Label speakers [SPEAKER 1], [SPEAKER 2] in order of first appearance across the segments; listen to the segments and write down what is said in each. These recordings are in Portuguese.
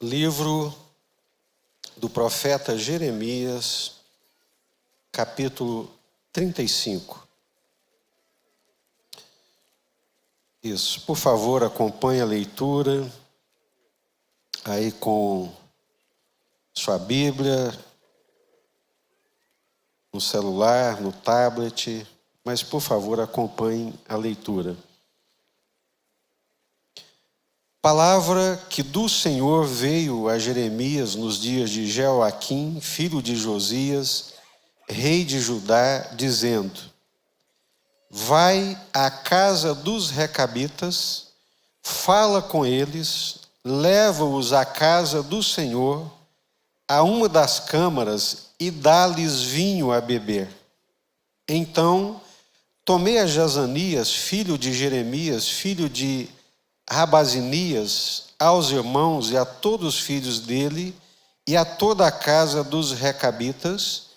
[SPEAKER 1] Livro do profeta Jeremias, capítulo 35. Isso, por favor, acompanhe a leitura aí com sua Bíblia, no celular, no tablet, mas por favor acompanhe a leitura. Palavra que do Senhor veio a Jeremias nos dias de Jeoaquim, filho de Josias, rei de Judá, dizendo: Vai à casa dos recabitas, fala com eles, leva-os à casa do Senhor, a uma das câmaras, e dá-lhes vinho a beber. Então tomei a Jazanias, filho de Jeremias, filho de Rabazinias, aos irmãos e a todos os filhos dele, e a toda a casa dos recabitas,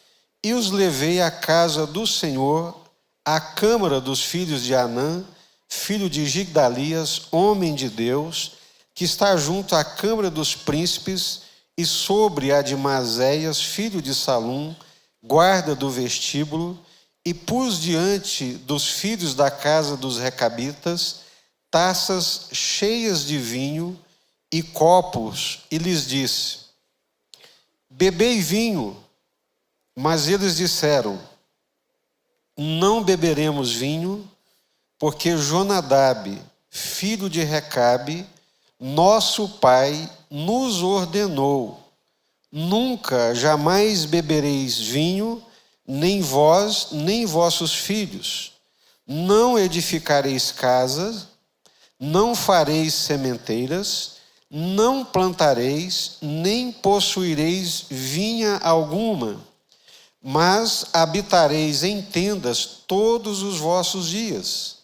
[SPEAKER 1] e os levei à casa do Senhor, à câmara dos filhos de Anã, filho de Gigdalias, homem de Deus, que está junto à câmara dos príncipes, e sobre a de Maséias, filho de Salum, guarda do vestíbulo, e pus diante dos filhos da casa dos recabitas taças cheias de vinho e copos, e lhes disse: Bebei vinho. Mas eles disseram: Não beberemos vinho, porque Jonadab, filho de Recabe, nosso pai, nos ordenou: Nunca, jamais bebereis vinho, nem vós, nem vossos filhos. Não edificareis casas, não fareis sementeiras, não plantareis, nem possuireis vinha alguma, mas habitareis em tendas todos os vossos dias,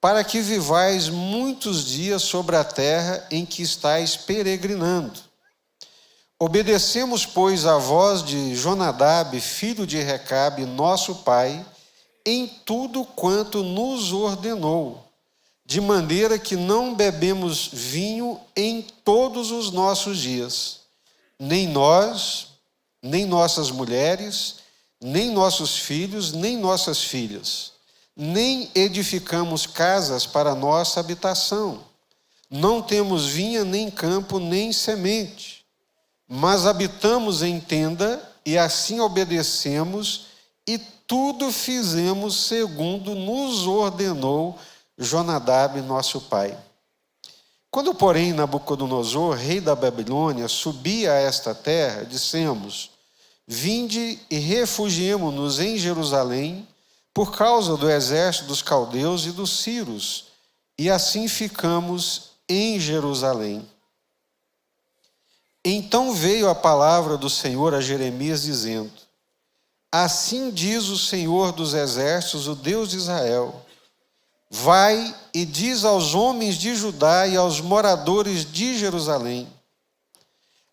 [SPEAKER 1] para que vivais muitos dias sobre a terra em que estáis peregrinando. Obedecemos, pois, a voz de Jonadab, filho de Recabe, nosso pai, em tudo quanto nos ordenou, de maneira que não bebemos vinho em todos os nossos dias, nem nós, nem nossas mulheres, nem nossos filhos, nem nossas filhas, nem edificamos casas para nossa habitação. Não temos vinha, nem campo, nem semente, mas habitamos em tenda e assim obedecemos e tudo fizemos segundo nos ordenou Jonadab, nosso pai. Quando, porém, Nabucodonosor, rei da Babilônia, subia a esta terra, dissemos: Vinde e refugiemo-nos em Jerusalém, por causa do exército dos caldeus e dos sírios, e assim ficamos em Jerusalém. Então veio a palavra do Senhor a Jeremias, dizendo: Assim diz o Senhor dos exércitos, o Deus de Israel: Vai e diz aos homens de Judá e aos moradores de Jerusalém: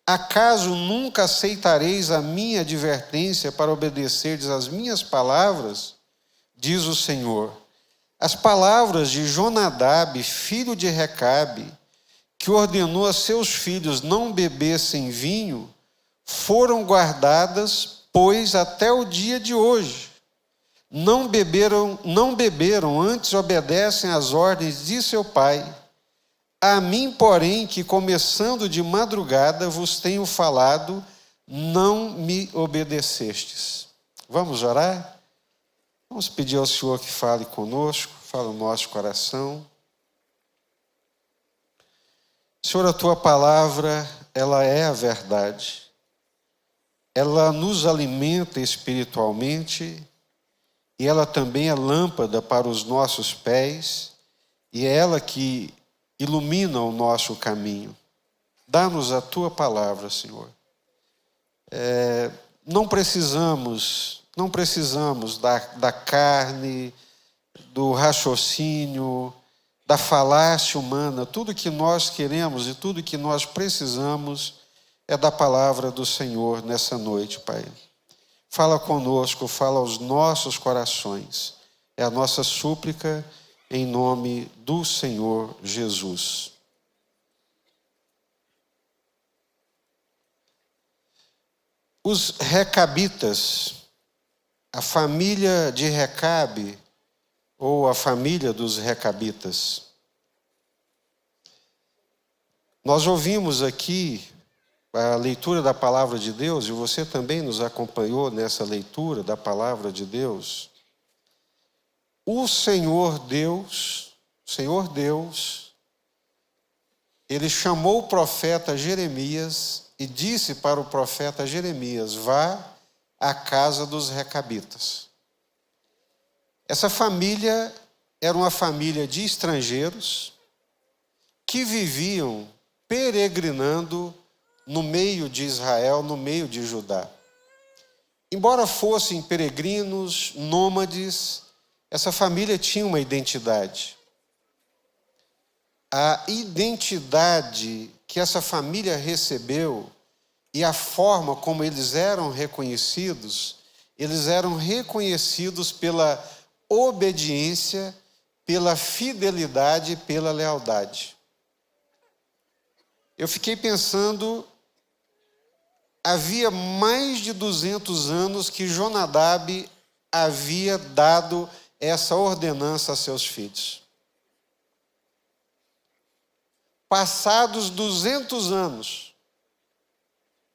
[SPEAKER 1] Acaso nunca aceitareis a minha advertência para obedecerdes às minhas palavras? Diz o Senhor. As palavras de Jonadab, filho de Recabe, que ordenou a seus filhos não bebessem vinho, foram guardadas, pois até o dia de hoje. Não beberam, antes obedecem às ordens de seu pai. A mim, porém, que começando de madrugada vos tenho falado, não me obedecestes. Vamos orar? Vamos pedir ao Senhor que fale conosco, fale o nosso coração. Senhor, a tua palavra, ela é a verdade. Ela nos alimenta espiritualmente, e ela também é lâmpada para os nossos pés, e é ela que ilumina o nosso caminho. Dá-nos a tua palavra, Senhor. Não precisamos da carne, do raciocínio, da falácia humana. Tudo que nós queremos e tudo que nós precisamos é da palavra do Senhor nessa noite, Pai. Fala conosco, fala aos nossos corações. É a nossa súplica em nome do Senhor Jesus. Os Recabitas, a família de Recabe, ou a família dos Recabitas. Nós ouvimos aqui a leitura da palavra de Deus, e você também nos acompanhou nessa leitura da palavra de Deus. O Senhor Deus, Ele chamou o profeta Jeremias e disse para o profeta Jeremias: vá à casa dos Recabitas. Essa família era uma família de estrangeiros que viviam peregrinando no meio de Israel, no meio de Judá. Embora fossem peregrinos, nômades, essa família tinha uma identidade. A identidade que essa família recebeu e a forma como eles eram reconhecidos pela obediência, pela fidelidade e pela lealdade. Eu fiquei pensando, havia mais de 200 anos que Jonadab havia dado essa ordenança a seus filhos. Passados 200 anos,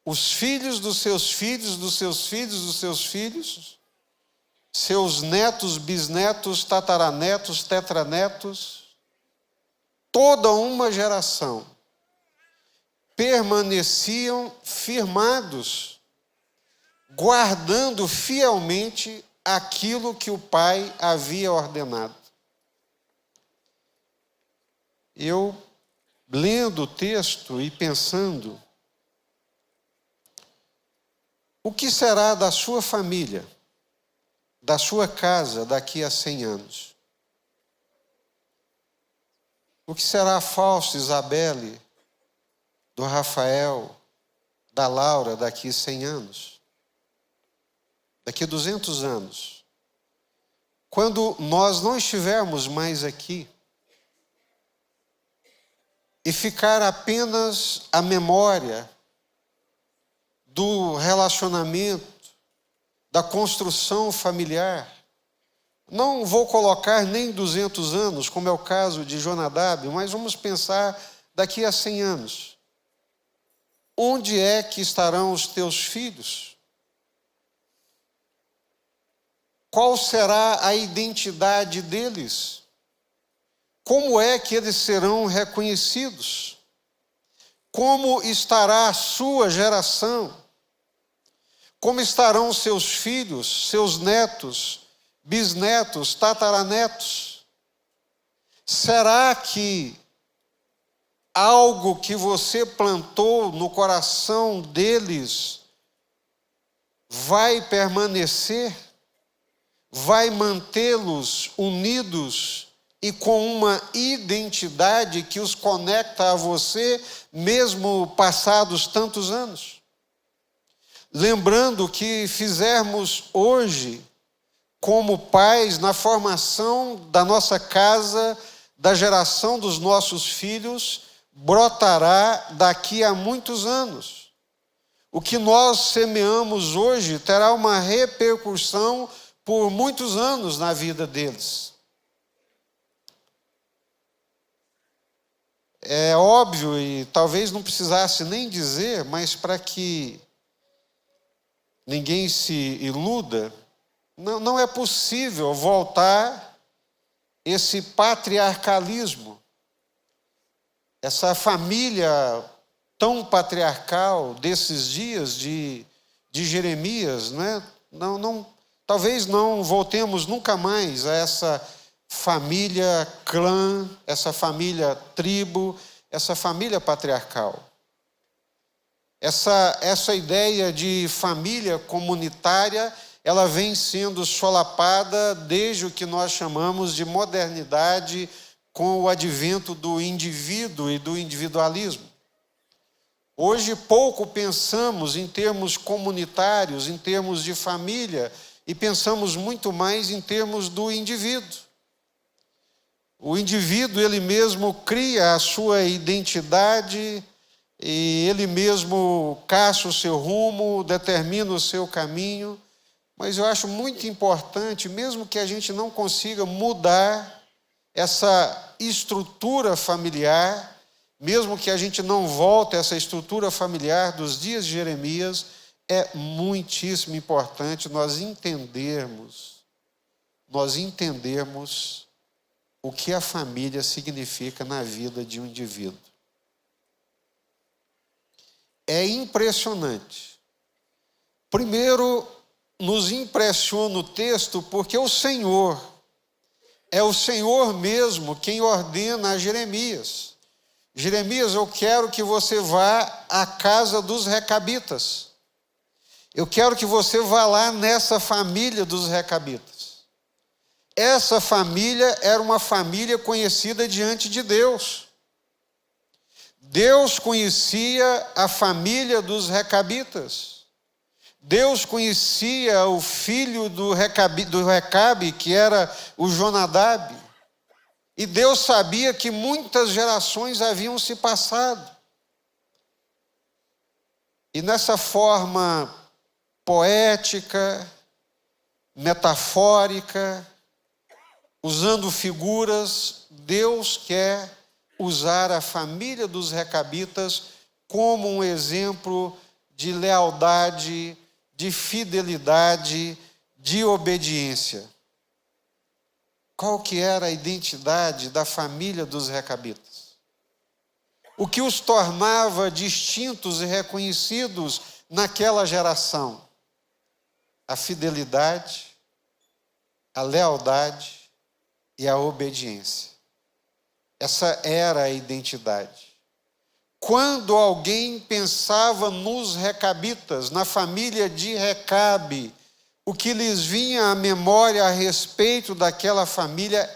[SPEAKER 1] os filhos dos seus filhos, dos seus filhos, dos seus filhos, seus netos, bisnetos, tataranetos, tetranetos, toda uma geração permaneciam firmados, guardando fielmente aquilo que o Pai havia ordenado. Eu, lendo o texto e pensando, o que será da sua família, da sua casa daqui a 100 anos? O que será a Fausto, Isabelle, do Rafael, da Laura daqui a 100 anos? Daqui a 200 anos? Quando nós não estivermos mais aqui e ficar apenas a memória do relacionamento, da construção familiar. Não vou colocar nem 200 anos, como é o caso de Jonadab, mas vamos pensar daqui a 100 anos. Onde é que estarão os teus filhos? Qual será a identidade deles? Como é que eles serão reconhecidos? Como estará a sua geração? Como estarão seus filhos, seus netos, bisnetos, tataranetos? Será que algo que você plantou no coração deles vai permanecer? Vai mantê-los unidos e com uma identidade que os conecta a você, mesmo passados tantos anos? Lembrando que fizermos hoje, como pais, na formação da nossa casa, da geração dos nossos filhos, brotará daqui a muitos anos. O que nós semeamos hoje terá uma repercussão por muitos anos na vida deles. É óbvio, e talvez não precisasse nem dizer, mas para que ninguém se iluda, não é possível voltar esse patriarcalismo, essa família tão patriarcal desses dias de Jeremias, né? Talvez não voltemos nunca mais a essa família clã, essa família tribo, essa família patriarcal. Essa ideia de família comunitária, ela vem sendo solapada desde o que nós chamamos de modernidade, com o advento do indivíduo e do individualismo. Hoje pouco pensamos em termos comunitários, em termos de família, e pensamos muito mais em termos do indivíduo. O indivíduo, ele mesmo cria a sua identidade, e ele mesmo caça o seu rumo, determina o seu caminho. Mas eu acho muito importante, mesmo que a gente não consiga mudar essa estrutura familiar, mesmo que a gente não volte a essa estrutura familiar dos dias de Jeremias, é muitíssimo importante nós entendermos o que a família significa na vida de um indivíduo. É impressionante. Primeiro, nos impressiona o texto porque é o Senhor mesmo quem ordena a Jeremias. Jeremias, eu quero que você vá à casa dos recabitas. Eu quero que você vá lá nessa família dos recabitas. Essa família era uma família conhecida diante de Deus. Deus conhecia a família dos recabitas. Deus conhecia o filho do Recabe, que era o Jonadab. E Deus sabia que muitas gerações haviam se passado. E nessa forma poética, metafórica, usando figuras, Deus quer usar a família dos recabitas como um exemplo de lealdade, de fidelidade, de obediência. Qual que era a identidade da família dos recabitas? O que os tornava distintos e reconhecidos naquela geração? A fidelidade, a lealdade e a obediência. Essa era a identidade. Quando alguém pensava nos recabitas, na família de Recabe, o que lhes vinha à memória a respeito daquela família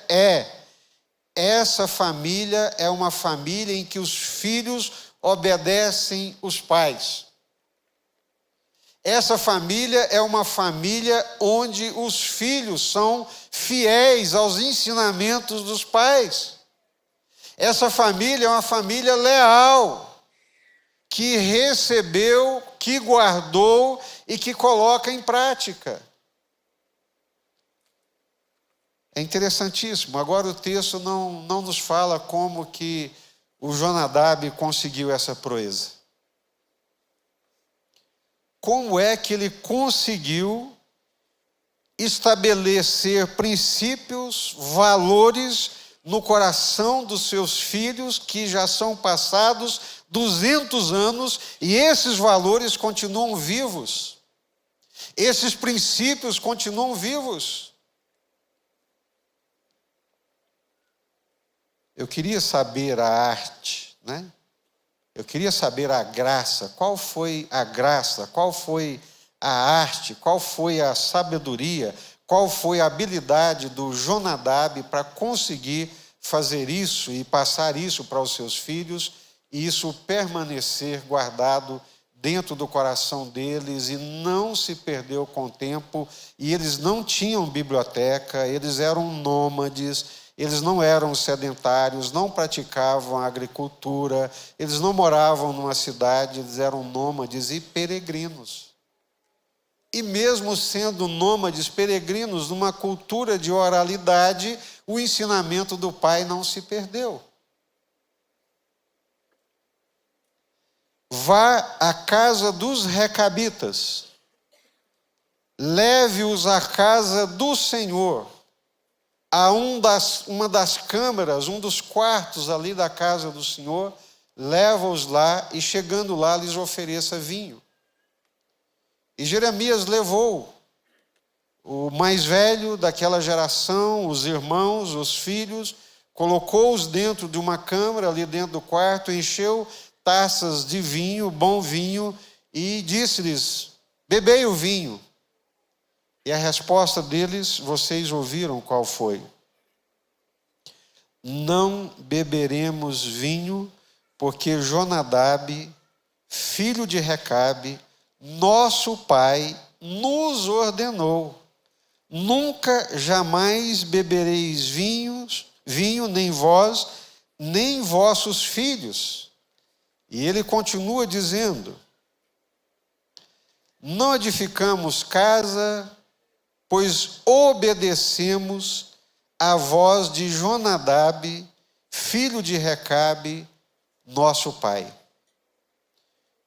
[SPEAKER 1] essa família é uma família em que os filhos obedecem os pais. Essa família é uma família onde os filhos são fiéis aos ensinamentos dos pais. Essa família é uma família leal, que recebeu, que guardou e que coloca em prática. É interessantíssimo. Agora o texto não nos fala como que o Jonadab conseguiu essa proeza. Como é que ele conseguiu estabelecer princípios, valores no coração dos seus filhos, que já são passados 200 anos, e esses valores continuam vivos. Esses princípios continuam vivos. Eu queria saber a arte, né? Eu queria saber a graça. Qual foi a graça? Qual foi a arte? Qual foi a sabedoria? Qual foi a habilidade do Jonadab para conseguir fazer isso e passar isso para os seus filhos e isso permanecer guardado dentro do coração deles e não se perdeu com o tempo? E eles não tinham biblioteca, eles eram nômades, eles não eram sedentários, não praticavam a agricultura, eles não moravam numa cidade, eles eram nômades e peregrinos. E mesmo sendo nômades, peregrinos, numa cultura de oralidade, o ensinamento do pai não se perdeu. Vá à casa dos recabitas, leve-os à casa do Senhor, a uma das câmaras, um dos quartos ali da casa do Senhor, leva-os lá e chegando lá lhes ofereça vinho. E Jeremias levou o mais velho daquela geração, os irmãos, os filhos, colocou-os dentro de uma câmara, ali dentro do quarto, encheu taças de vinho, bom vinho, e disse-lhes: bebei o vinho. E a resposta deles, vocês ouviram qual foi? Não beberemos vinho, porque Jonadab, filho de Recabe, nosso pai, nos ordenou: nunca jamais bebereis vinho, nem vós, nem vossos filhos, E ele continua dizendo: não edificamos casa, pois obedecemos à voz de Jonadab, filho de Recabe, nosso pai.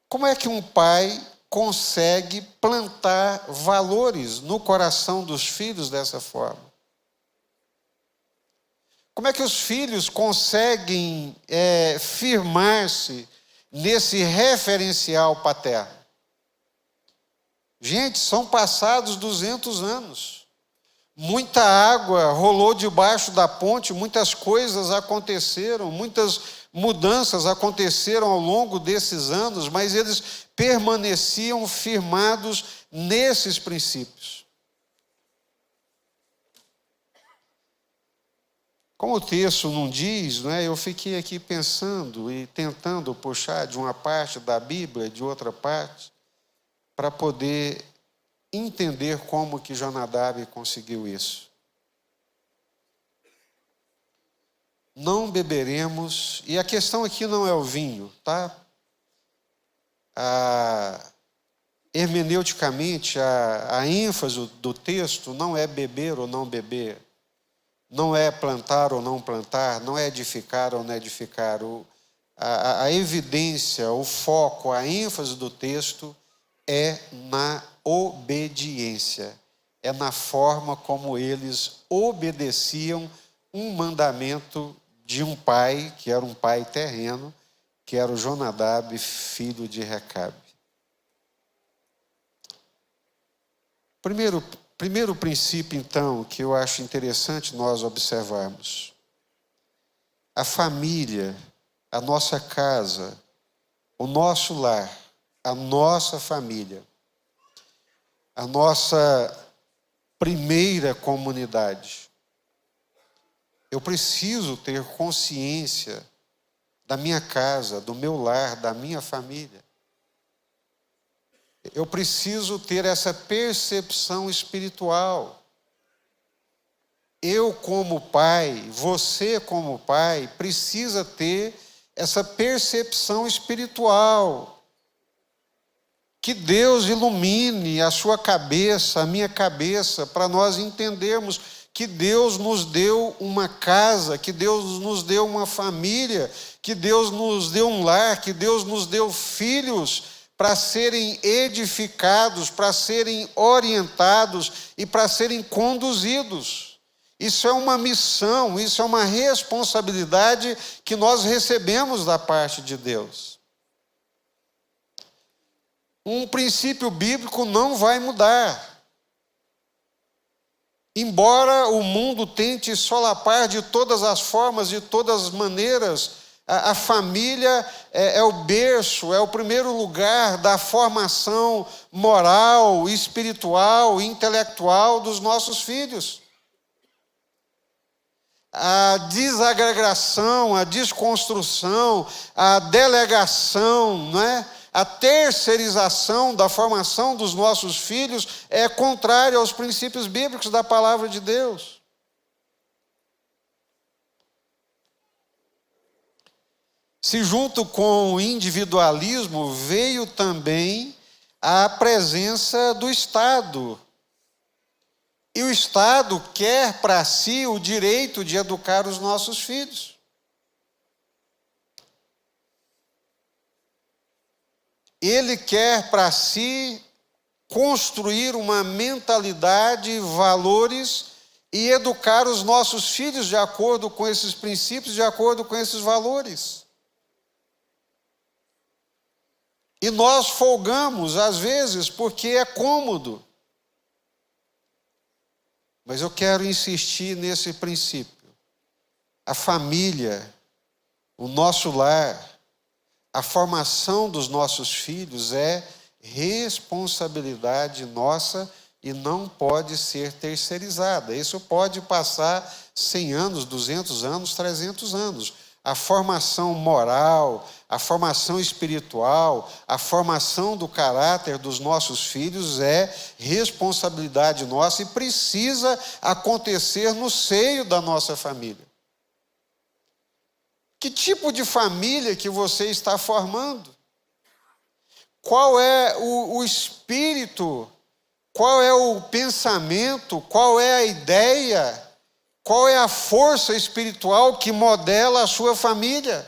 [SPEAKER 1] Como é que um pai consegue plantar valores no coração dos filhos dessa forma? Como é que os filhos conseguem firmar-se nesse referencial paterno? Gente, são passados 200 anos. Muita água rolou debaixo da ponte, muitas coisas aconteceram, muitas mudanças aconteceram ao longo desses anos, mas eles permaneciam firmados nesses princípios. Como o texto não diz, eu fiquei aqui pensando e tentando puxar de uma parte da Bíblia, de outra parte, para poder entender como que Jonadab conseguiu isso. Não beberemos, e a questão aqui não é o vinho, tá? Hermeneuticamente, a ênfase do texto não é beber ou não beber, não é plantar ou não plantar, não é edificar ou não edificar. A evidência, o foco, a ênfase do texto é na obediência, é na forma como eles obedeciam um mandamento de um pai, que era um pai terreno, que era o Jonadab, filho de Recabe. Primeiro princípio, então, que eu acho interessante nós observarmos: a família, a nossa casa, o nosso lar, a nossa família, a nossa primeira comunidade. Eu preciso ter consciência da minha casa, do meu lar, da minha família. Eu preciso ter essa percepção espiritual. Eu como pai, você como pai, precisa ter essa percepção espiritual. Que Deus ilumine a sua cabeça, a minha cabeça, para nós entendermos que Deus nos deu uma casa, que Deus nos deu uma família, que Deus nos deu um lar, que Deus nos deu filhos para serem edificados, para serem orientados e para serem conduzidos. Isso é uma missão, isso é uma responsabilidade que nós recebemos da parte de Deus. Um princípio bíblico não vai mudar. Embora o mundo tente solapar de todas as formas, de todas as maneiras, a família é o berço, é o primeiro lugar da formação moral, espiritual, intelectual dos nossos filhos. A desagregação, a desconstrução, a delegação, a terceirização da formação dos nossos filhos é contrária aos princípios bíblicos da palavra de Deus. Se junto com o individualismo veio também a presença do Estado. E o Estado quer para si o direito de educar os nossos filhos. Ele quer para si construir uma mentalidade, valores e educar os nossos filhos de acordo com esses princípios, de acordo com esses valores. E nós folgamos, às vezes, porque é cômodo. Mas eu quero insistir nesse princípio. A família, o nosso lar, a formação dos nossos filhos é responsabilidade nossa e não pode ser terceirizada. Isso pode passar 100 anos, 200 anos, 300 anos. A formação moral, a formação espiritual, a formação do caráter dos nossos filhos é responsabilidade nossa e precisa acontecer no seio da nossa família. Que tipo de família que você está formando? Qual é o espírito? Qual é o pensamento? Qual é a ideia? Qual é a força espiritual que modela a sua família?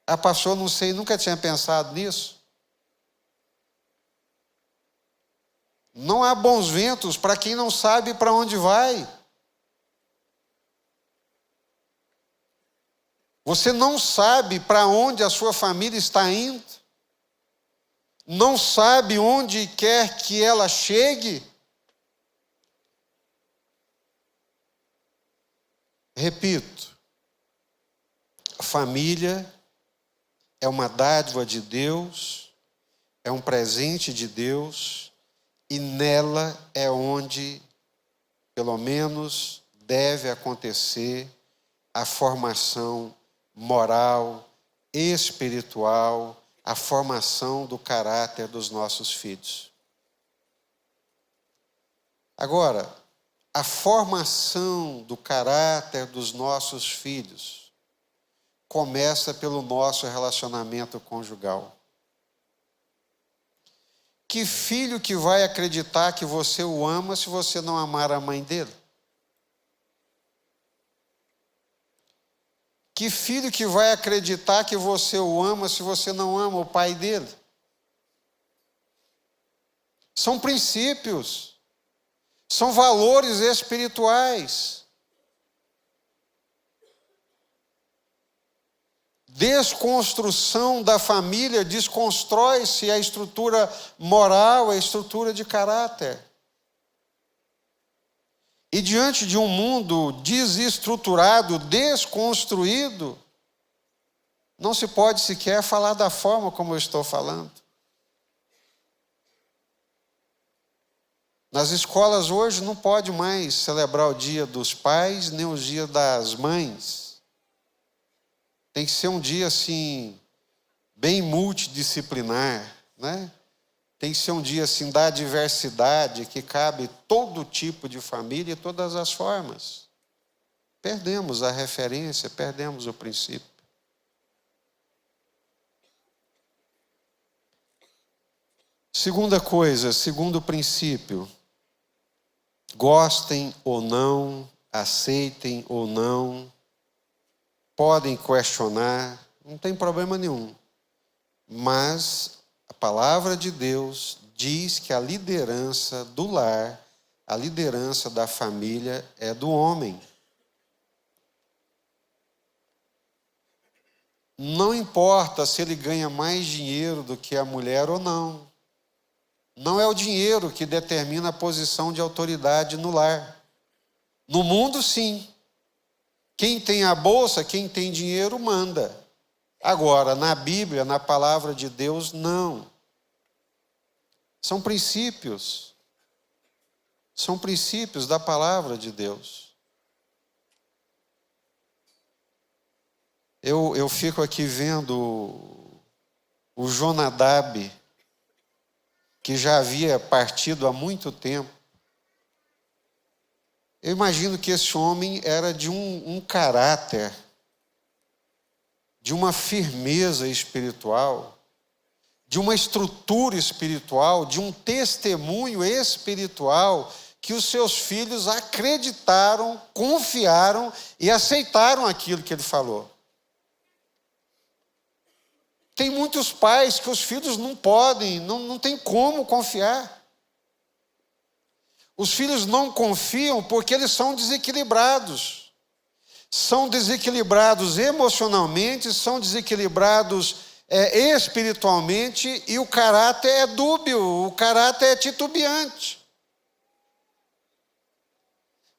[SPEAKER 1] Ah, pastor, não sei, nunca tinha pensado nisso. Não há bons ventos para quem não sabe para onde vai. Você não sabe para onde a sua família está indo. Não sabe onde quer que ela chegue. Repito, a família é uma dádiva de Deus, é um presente de Deus, e nela é onde, pelo menos, deve acontecer a formação moral, espiritual, a formação do caráter dos nossos filhos. Agora, a formação do caráter dos nossos filhos começa pelo nosso relacionamento conjugal. Que filho que vai acreditar que você o ama se você não amar a mãe dele? Que filho que vai acreditar que você o ama se você não ama o pai dele? São princípios, são valores espirituais. Desconstrução da família, desconstrói-se a estrutura moral, a estrutura de caráter. E diante de um mundo desestruturado, desconstruído, não se pode sequer falar da forma como eu estou falando. Nas escolas hoje não pode mais celebrar o dia dos pais, nem o dia das mães. Tem que ser um dia assim, bem multidisciplinar, né? Tem que ser um dia assim da diversidade, que cabe todo tipo de família e todas as formas. Perdemos a referência, perdemos o princípio. Segunda coisa, segundo princípio, gostem ou não, aceitem ou não, podem questionar, não tem problema nenhum. Mas a palavra de Deus diz que a liderança do lar, a liderança da família é do homem. Não importa se ele ganha mais dinheiro do que a mulher ou não. Não é o dinheiro que determina a posição de autoridade no lar. No mundo, sim. Quem tem a bolsa, quem tem dinheiro, manda. Agora, na Bíblia, na palavra de Deus, não. São princípios. São princípios da palavra de Deus. Eu fico aqui vendo o Jonadab, que já havia partido há muito tempo. Eu imagino que esse homem era de um caráter, de uma firmeza espiritual, de uma estrutura espiritual, de um testemunho espiritual, que os seus filhos acreditaram, confiaram e aceitaram aquilo que ele falou. Tem muitos pais que os filhos não podem, não tem como confiar. Os filhos não confiam porque eles são desequilibrados. São desequilibrados emocionalmente, são desequilibrados espiritualmente, e o caráter é dúbio, o caráter é titubeante.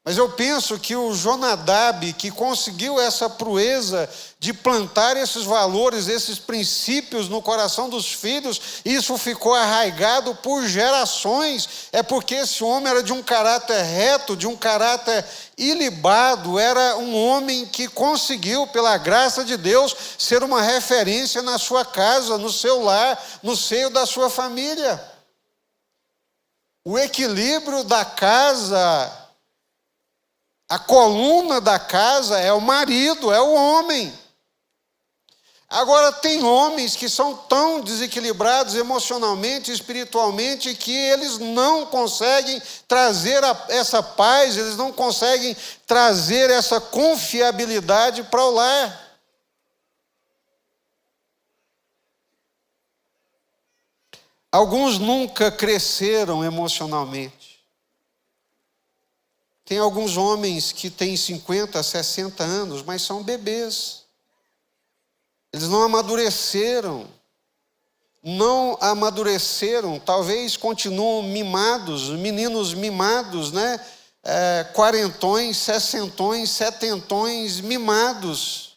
[SPEAKER 1] Mas eu penso que o Jonadab, que conseguiu essa proeza de plantar esses valores, esses princípios no coração dos filhos, isso ficou arraigado por gerações, é porque esse homem era de um caráter reto, de um caráter ilibado, era um homem que conseguiu, pela graça de Deus, ser uma referência na sua casa, no seu lar, no seio da sua família. O equilíbrio da casa, a coluna da casa é o marido, é o homem. Agora, tem homens que são tão desequilibrados emocionalmente, espiritualmente, que eles não conseguem trazer essa paz, eles não conseguem trazer essa confiabilidade para o lar. Alguns nunca cresceram emocionalmente. Tem alguns homens que têm 50, 60 anos, mas são bebês. Eles não amadureceram, talvez continuam mimados, meninos mimados, né? Quarentões, sessentões, setentões mimados.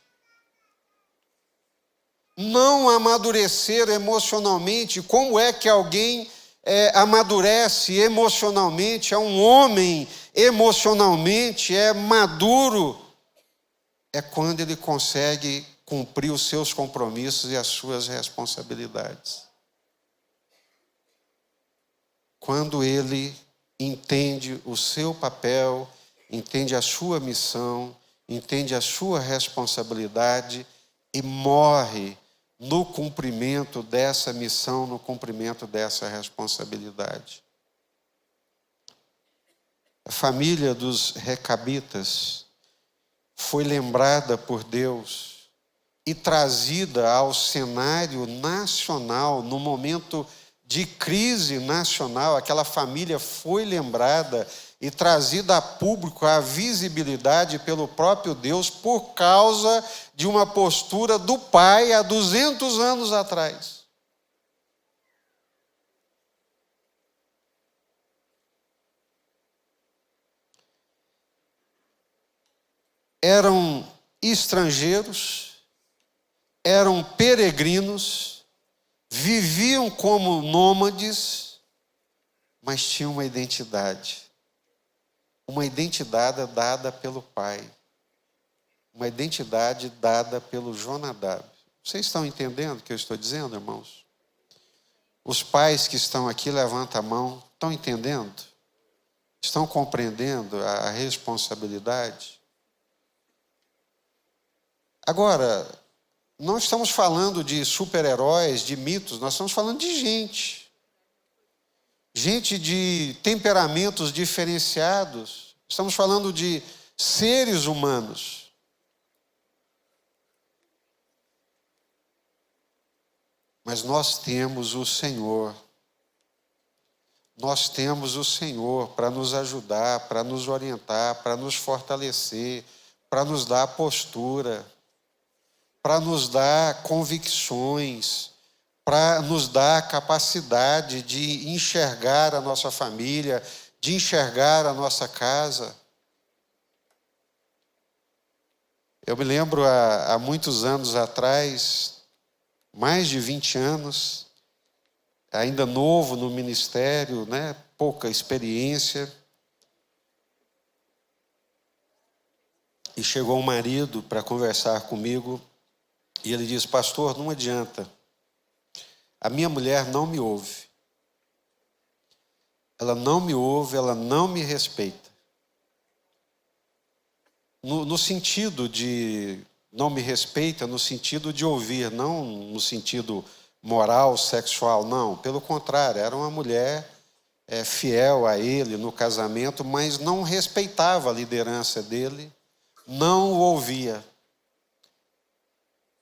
[SPEAKER 1] Não amadureceram emocionalmente. Como é que alguém amadurece emocionalmente? É um homem emocionalmente, é maduro. É quando ele consegue cumprir os seus compromissos e as suas responsabilidades. Quando ele entende o seu papel, entende a sua missão, entende a sua responsabilidade e morre no cumprimento dessa missão, no cumprimento dessa responsabilidade. A família dos recabitas foi lembrada por Deus e trazida ao cenário nacional, no momento de crise nacional. Aquela família foi lembrada e trazida a público, à visibilidade pelo próprio Deus, por causa de uma postura do pai há 200 anos atrás. Eram estrangeiros, eram peregrinos, viviam como nômades, mas tinham uma identidade dada pelo pai, uma identidade dada pelo Jonadab. Vocês estão entendendo o que eu estou dizendo, irmãos? Os pais que estão aqui, levantam a mão, estão entendendo? Estão compreendendo a responsabilidade? Agora, não estamos falando de super-heróis, de mitos, nós estamos falando de gente. Gente de temperamentos diferenciados. Estamos falando de seres humanos. Mas nós temos o Senhor. Nós temos o Senhor para nos ajudar, para nos orientar, para nos fortalecer, para nos dar postura, para nos dar convicções, para nos dar a capacidade de enxergar a nossa família, de enxergar a nossa casa. Eu me lembro há muitos anos atrás, mais de 20 anos, ainda novo no ministério, né? Pouca experiência. E chegou um marido para conversar comigo e ele disse: pastor, não adianta. A minha mulher não me ouve. Ela não me ouve, ela não me respeita. No sentido de não me respeita, no sentido de ouvir, não no sentido moral, sexual, não. Pelo contrário, era uma mulher fiel a ele no casamento, mas não respeitava a liderança dele, não o ouvia.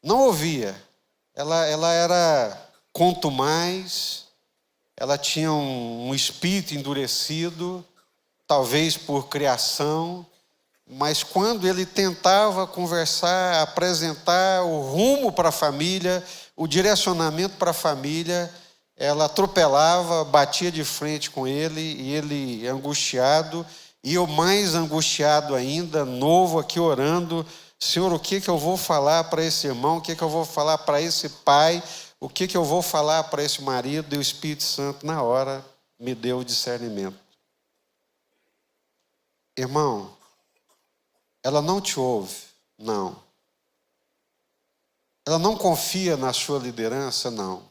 [SPEAKER 1] Não ouvia. Ela era contumaz, ela tinha um espírito endurecido, talvez por criação, mas quando ele tentava conversar, apresentar o rumo para a família, o direcionamento para a família, ela atropelava, batia de frente com ele, e ele angustiado, e eu mais angustiado ainda, novo aqui orando: Senhor, o que eu vou falar para esse irmão, o que eu vou falar para esse pai, o que eu vou falar para esse marido? E o Espírito Santo, na hora, me deu o discernimento. Irmão, ela não te ouve? Não. Ela não confia na sua liderança? Não.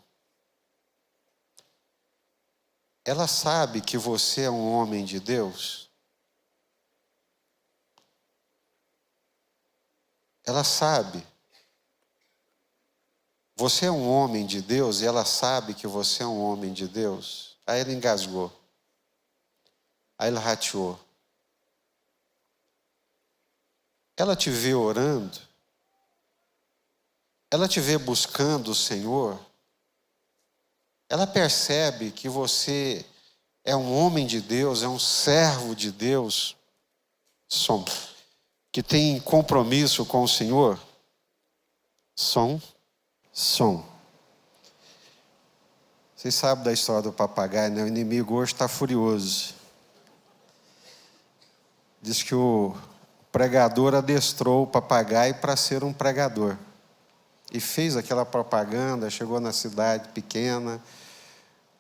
[SPEAKER 1] Ela sabe que você é um homem de Deus? Ela sabe. você é um homem de Deus e ela sabe que você é um homem de Deus. Aí ele engasgou. Aí ele rateou. Ela te vê orando, ela te vê buscando o Senhor, ela percebe que você é um homem de Deus, é um servo de Deus, que tem compromisso com o Senhor. Som. Vocês sabem da história do papagaio, né? O inimigo hoje está furioso. Diz que o pregador adestrou o papagaio para ser um pregador. E fez aquela propaganda, chegou na cidade pequena,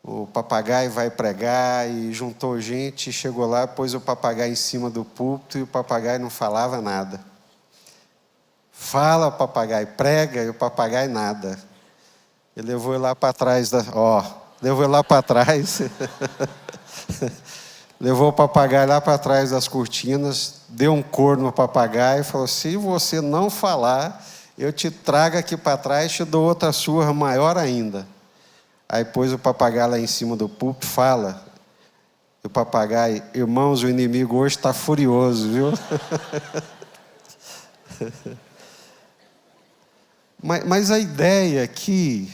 [SPEAKER 1] o papagaio vai pregar, e juntou gente, chegou lá, pôs o papagaio em cima do púlpito e o papagaio não falava nada. Fala, papagaio, prega, e o papagaio nada. Ele levou ele lá para trás, levou ele lá para trás, levou o papagaio lá para trás das cortinas, deu um corno no papagaio e falou: se você não falar, eu te trago aqui para trás e te dou outra surra maior ainda. Aí pôs o papagaio lá em cima do púlpito, fala. E o papagaio: irmãos, o inimigo hoje está furioso, viu? Mas a ideia aqui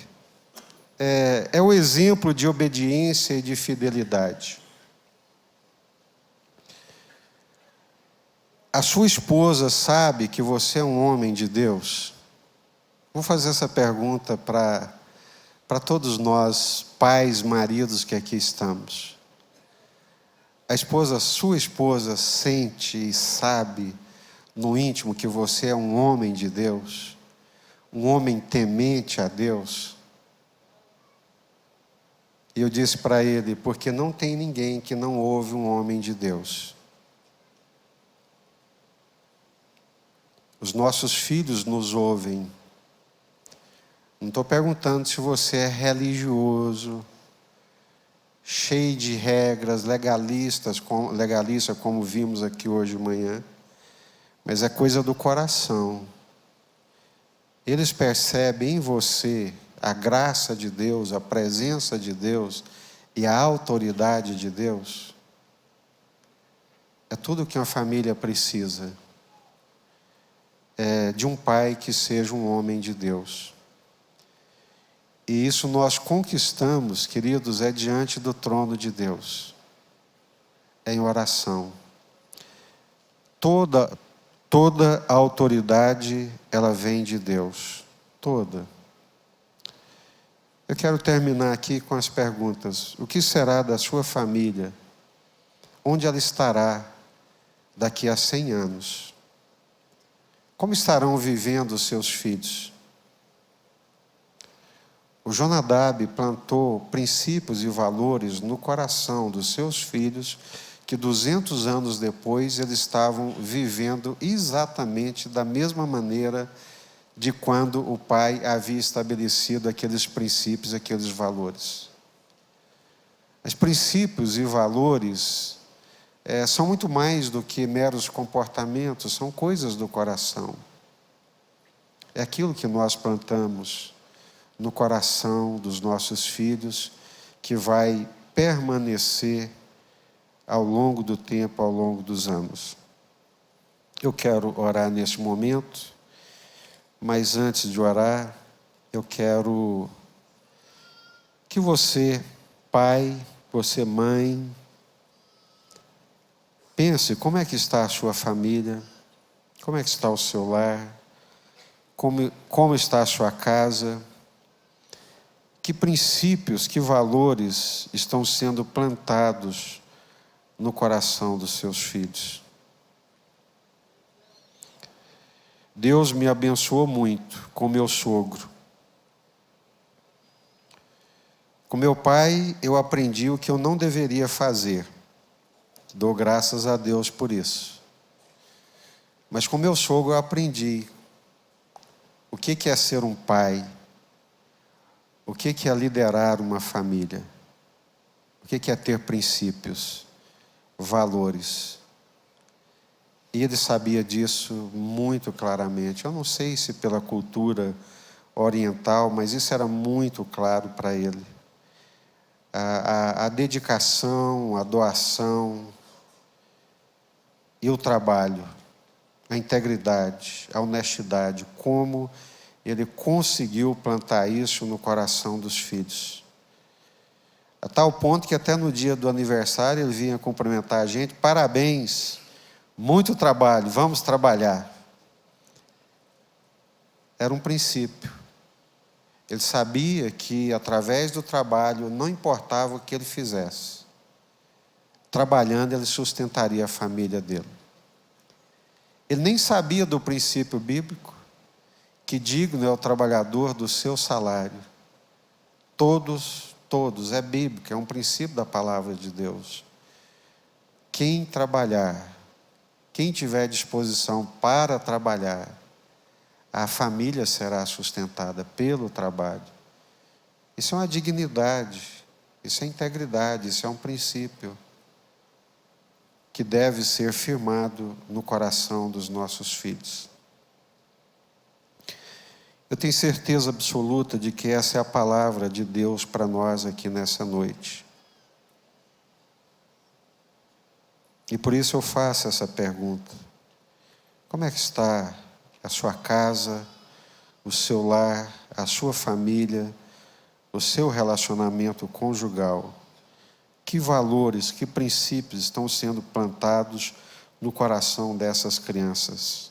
[SPEAKER 1] é o exemplo de obediência e de fidelidade. A sua esposa sabe que você é um homem de Deus? Vou fazer essa pergunta para todos nós, pais, maridos que aqui estamos. Sua esposa sente e sabe no íntimo que você é um homem de Deus? Um homem temente a Deus? E eu disse para ele: porque não tem ninguém que não ouve um homem de Deus. Os nossos filhos nos ouvem. Não estou perguntando se você é religioso, cheio de regras, legalista, como vimos aqui hoje de manhã, mas é coisa do coração. Eles percebem em você a graça de Deus, a presença de Deus e a autoridade de Deus. É tudo o que uma família precisa. De um pai que seja um homem de Deus. E isso nós conquistamos, queridos, diante do trono de Deus. Em oração. Toda a autoridade, ela vem de Deus. Toda. Eu quero terminar aqui com as perguntas. O que será da sua família? Onde ela estará daqui a 100 anos? Como estarão vivendo os seus filhos? O Jonadab plantou princípios e valores no coração dos seus filhos, que 200 anos depois eles estavam vivendo exatamente da mesma maneira de quando o pai havia estabelecido aqueles princípios, aqueles valores. Os princípios e valores são muito mais do que meros comportamentos, são coisas do coração. É aquilo que nós plantamos no coração dos nossos filhos, que vai permanecer ao longo do tempo, ao longo dos anos. Eu quero orar neste momento, mas antes de orar, eu quero que você, pai, você, mãe, pense como é que está a sua família, como é que está o seu lar, como está a sua casa. Que princípios, que valores estão sendo plantados no coração dos seus filhos? Deus me abençoou muito com meu sogro. Com meu pai, eu aprendi o que eu não deveria fazer. Dou graças a Deus por isso. Mas com meu sogro eu aprendi o que é ser um pai. O que é liderar uma família? O que é ter princípios, valores? E ele sabia disso muito claramente. Eu não sei se pela cultura oriental, mas isso era muito claro para ele. A dedicação, a doação e o trabalho, a integridade, a honestidade, como ele conseguiu plantar isso no coração dos filhos. A tal ponto que até no dia do aniversário ele vinha cumprimentar a gente: parabéns, muito trabalho, vamos trabalhar. Era um princípio. Ele sabia que através do trabalho, não importava o que ele fizesse, trabalhando ele sustentaria a família dele. Ele nem sabia do princípio bíblico, que digno é o trabalhador do seu salário. Todos, é bíblico, é um princípio da palavra de Deus. Quem trabalhar, quem tiver disposição para trabalhar, a família será sustentada pelo trabalho. Isso é uma dignidade, isso é integridade, isso é um princípio que deve ser firmado no coração dos nossos filhos. Eu tenho certeza absoluta de que essa é a palavra de Deus para nós aqui nessa noite. E por isso eu faço essa pergunta: como é que está a sua casa, o seu lar, a sua família, o seu relacionamento conjugal? Que valores, que princípios estão sendo plantados no coração dessas crianças?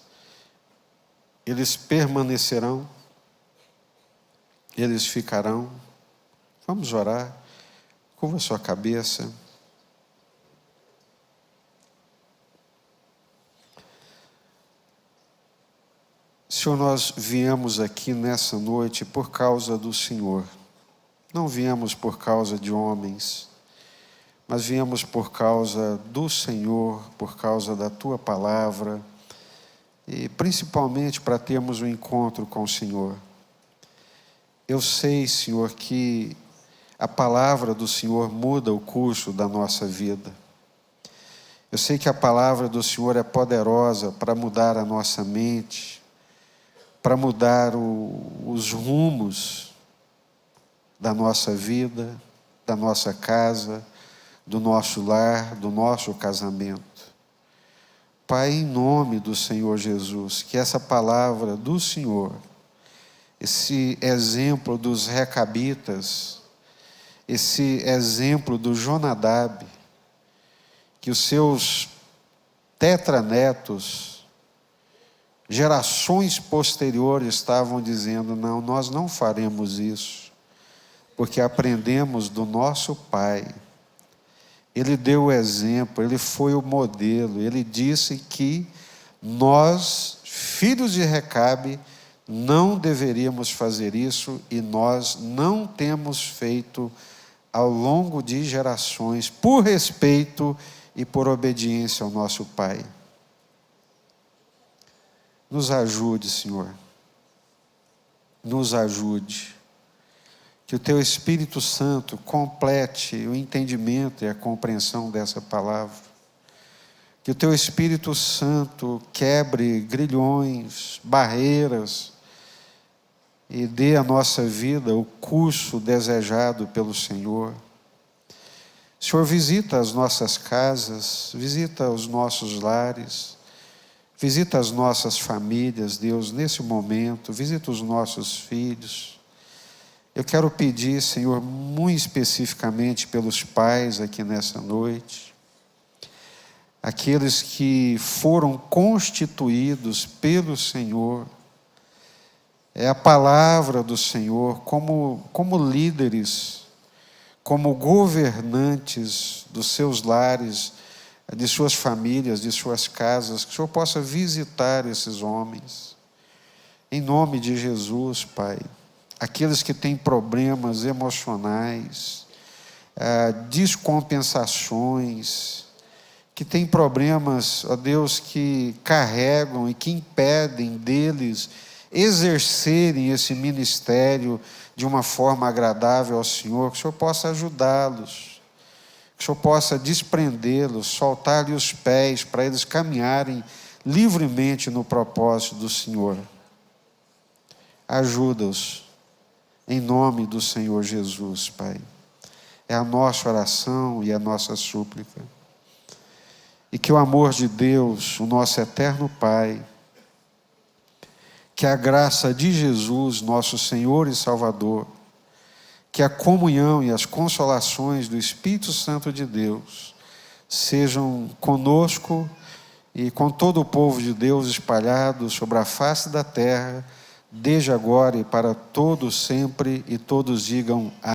[SPEAKER 1] Eles permanecerão? Eles ficarão? Vamos orar. Curva a sua cabeça. Senhor, nós viemos aqui nessa noite por causa do Senhor. Não viemos por causa de homens, mas viemos por causa do Senhor, por causa da Tua palavra, e principalmente para termos um encontro com o Senhor. Eu sei, Senhor, que a palavra do Senhor muda o curso da nossa vida. Eu sei que a palavra do Senhor é poderosa para mudar a nossa mente, para mudar os rumos da nossa vida, da nossa casa, do nosso lar, do nosso casamento. Pai, em nome do Senhor Jesus, que essa palavra do Senhor, esse exemplo dos recabitas, esse exemplo do Jonadab, que os seus tetranetos, gerações posteriores estavam dizendo: não, nós não faremos isso, porque aprendemos do nosso pai. Ele deu o exemplo, ele foi o modelo, ele disse que nós, filhos de Recabe, não deveríamos fazer isso, e nós não temos feito ao longo de gerações, por respeito e por obediência ao nosso pai. Nos ajude, Senhor. Nos ajude. Que o Teu Espírito Santo complete o entendimento e a compreensão dessa palavra. Que o Teu Espírito Santo quebre grilhões, barreiras, e dê à nossa vida o curso desejado pelo Senhor. Senhor, visita as nossas casas, visita os nossos lares, visita as nossas famílias, Deus, nesse momento, visita os nossos filhos. Eu quero pedir, Senhor, muito especificamente pelos pais aqui nessa noite, aqueles que foram constituídos pelo Senhor, é a palavra do Senhor, como líderes, como governantes dos seus lares, de suas famílias, de suas casas, que o Senhor possa visitar esses homens, em nome de Jesus, Pai. Aqueles que têm problemas emocionais, descompensações, que têm problemas, ó Deus, que carregam e que impedem deles exercerem esse ministério de uma forma agradável ao Senhor, que o Senhor possa ajudá-los, que o Senhor possa desprendê-los, soltar-lhe os pés para eles caminharem livremente no propósito do Senhor. Ajuda-os, em nome do Senhor Jesus, Pai. É a nossa oração e a nossa súplica. E que o amor de Deus, o nosso eterno Pai, que a graça de Jesus, nosso Senhor e Salvador, que a comunhão e as consolações do Espírito Santo de Deus sejam conosco e com todo o povo de Deus espalhado sobre a face da terra, desde agora e para todos sempre, e todos digam amém.